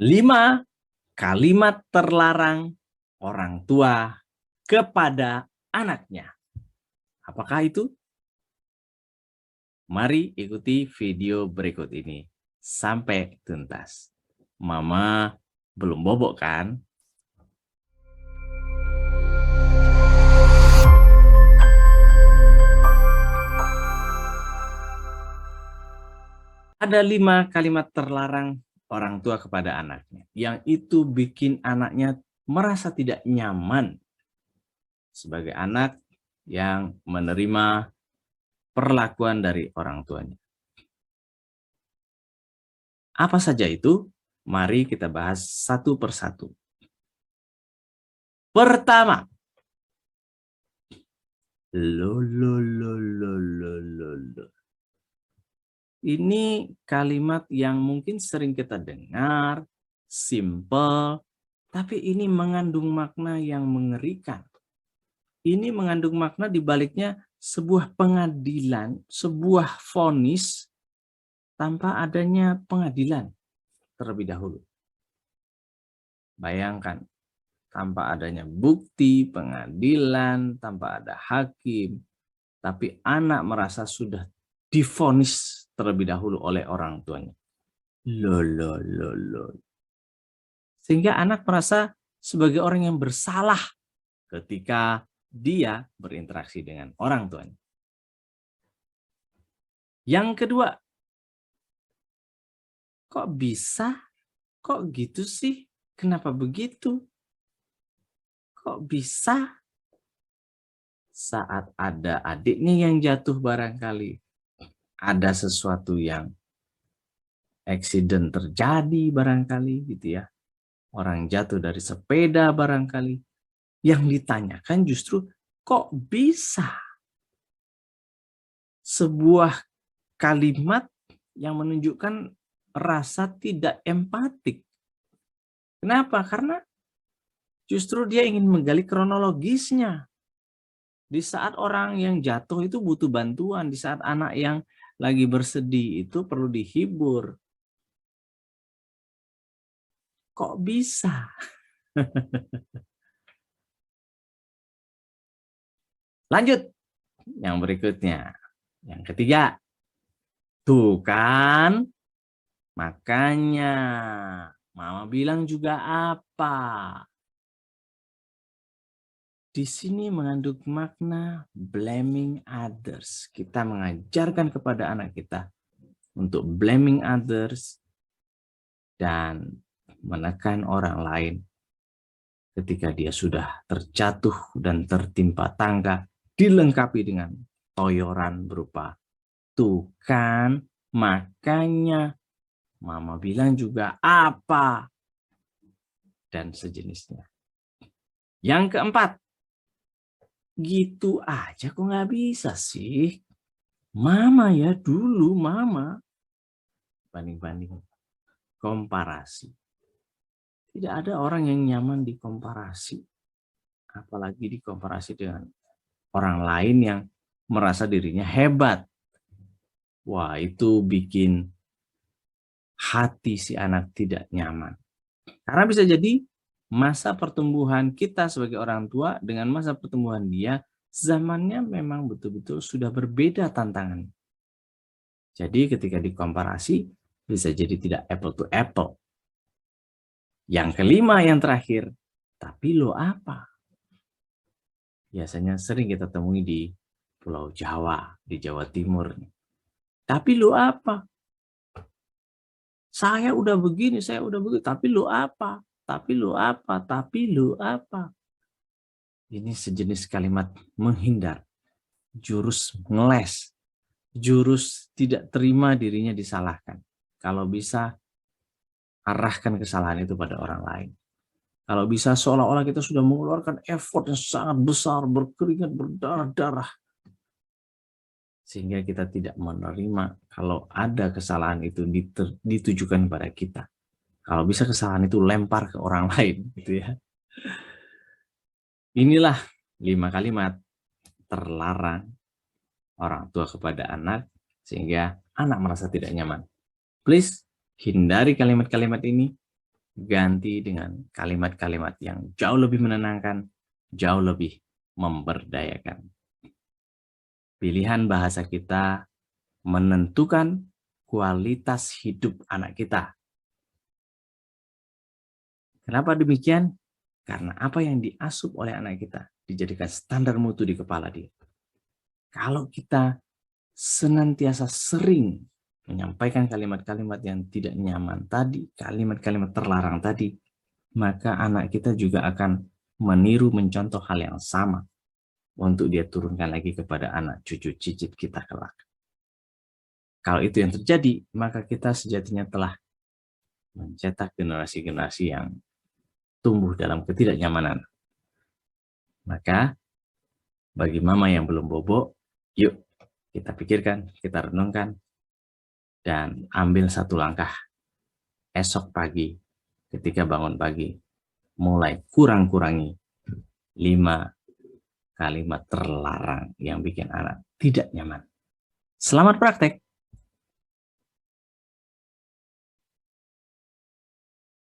5 kalimat terlarang orang tua kepada anaknya. Apakah itu? Mari ikuti video berikut ini sampai tuntas. Mama belum bobok kan? Ada 5 kalimat terlarang orang tua kepada anaknya, yang itu bikin anaknya merasa tidak nyaman sebagai anak yang menerima perlakuan dari orang tuanya. Apa saja itu? Mari kita bahas satu persatu. Pertama, lo. Ini kalimat yang mungkin sering kita dengar, simple, tapi ini mengandung makna yang mengerikan. Ini mengandung makna di baliknya sebuah pengadilan, sebuah vonis tanpa adanya pengadilan terlebih dahulu. Bayangkan, tanpa adanya bukti, pengadilan, tanpa ada hakim, tapi anak merasa sudah divonis terlebih dahulu oleh orang tuanya. Loh. Sehingga anak merasa sebagai orang yang bersalah ketika dia berinteraksi dengan orang tuanya. Yang kedua, kok bisa? Kok gitu sih? Kenapa begitu? Kok bisa? Saat ada adiknya yang jatuh barangkali, ada sesuatu yang accident terjadi barangkali gitu ya. Orang jatuh dari sepeda barangkali. Yang ditanyakan justru kok bisa? Sebuah kalimat yang menunjukkan rasa tidak empatik. Kenapa? Karena justru dia ingin menggali kronologisnya. Di saat orang yang jatuh itu butuh bantuan, di saat anak yang lagi bersedih itu perlu dihibur. Kok bisa? Lanjut. Yang berikutnya. Yang ketiga. Tuh kan, makanya mama bilang juga apa? Di sini mengandung makna blaming others. Kita mengajarkan kepada anak kita untuk blaming others dan menekan orang lain ketika dia sudah terjatuh dan tertimpa tangga, dilengkapi dengan toyoran berupa tuh kan, makanya mama bilang juga apa, dan sejenisnya. Yang keempat, gitu aja kok nggak bisa sih? Mama ya dulu, mama. Banding-banding, komparasi. Tidak ada orang yang nyaman dikomparasi. Apalagi dikomparasi dengan orang lain yang merasa dirinya hebat. Wah, itu bikin hati si anak tidak nyaman. Karena bisa jadi masa pertumbuhan kita sebagai orang tua dengan masa pertumbuhan dia, zamannya memang betul-betul sudah berbeda tantangan. Jadi ketika dikomparasi, bisa jadi tidak apple to apple. Yang kelima, yang terakhir, tapi lo apa? Biasanya sering kita temui di Pulau Jawa, di Jawa Timur. Tapi lo apa? Saya udah begini, saya udah begitu, tapi lo apa? Tapi lo apa? Tapi lo apa? Ini sejenis kalimat menghindar, jurus ngeles, jurus tidak terima dirinya disalahkan. Kalau bisa, arahkan kesalahan itu pada orang lain. Kalau bisa seolah-olah kita sudah mengeluarkan effort yang sangat besar, berkeringat, berdarah-darah. Sehingga kita tidak menerima kalau ada kesalahan itu ditujukan pada kita. Kalau bisa kesalahan itu lempar ke orang lain. Gitu ya. Inilah 5 kalimat terlarang orang tua kepada anak sehingga anak merasa tidak nyaman. Please hindari kalimat-kalimat ini. ganti dengan kalimat-kalimat yang jauh lebih menenangkan, jauh lebih memberdayakan. Pilihan bahasa kita menentukan kualitas hidup anak kita. Kenapa demikian? Karena apa yang diasup oleh anak kita dijadikan standar mutu di kepala dia. Kalau kita senantiasa sering menyampaikan kalimat-kalimat yang tidak nyaman tadi, kalimat-kalimat terlarang tadi, maka anak kita juga akan meniru mencontoh hal yang sama untuk dia turunkan lagi kepada anak cucu cicit kita kelak. Kalau itu yang terjadi, maka kita sejatinya telah mencetak generasi-generasi yang tumbuh dalam ketidaknyamanan. Maka bagi mama yang belum bobo, yuk kita pikirkan, kita renungkan, dan ambil satu langkah esok pagi ketika bangun pagi. Mulai kurang-kurangi 5 kalimat terlarang yang bikin anak tidak nyaman. Selamat praktek!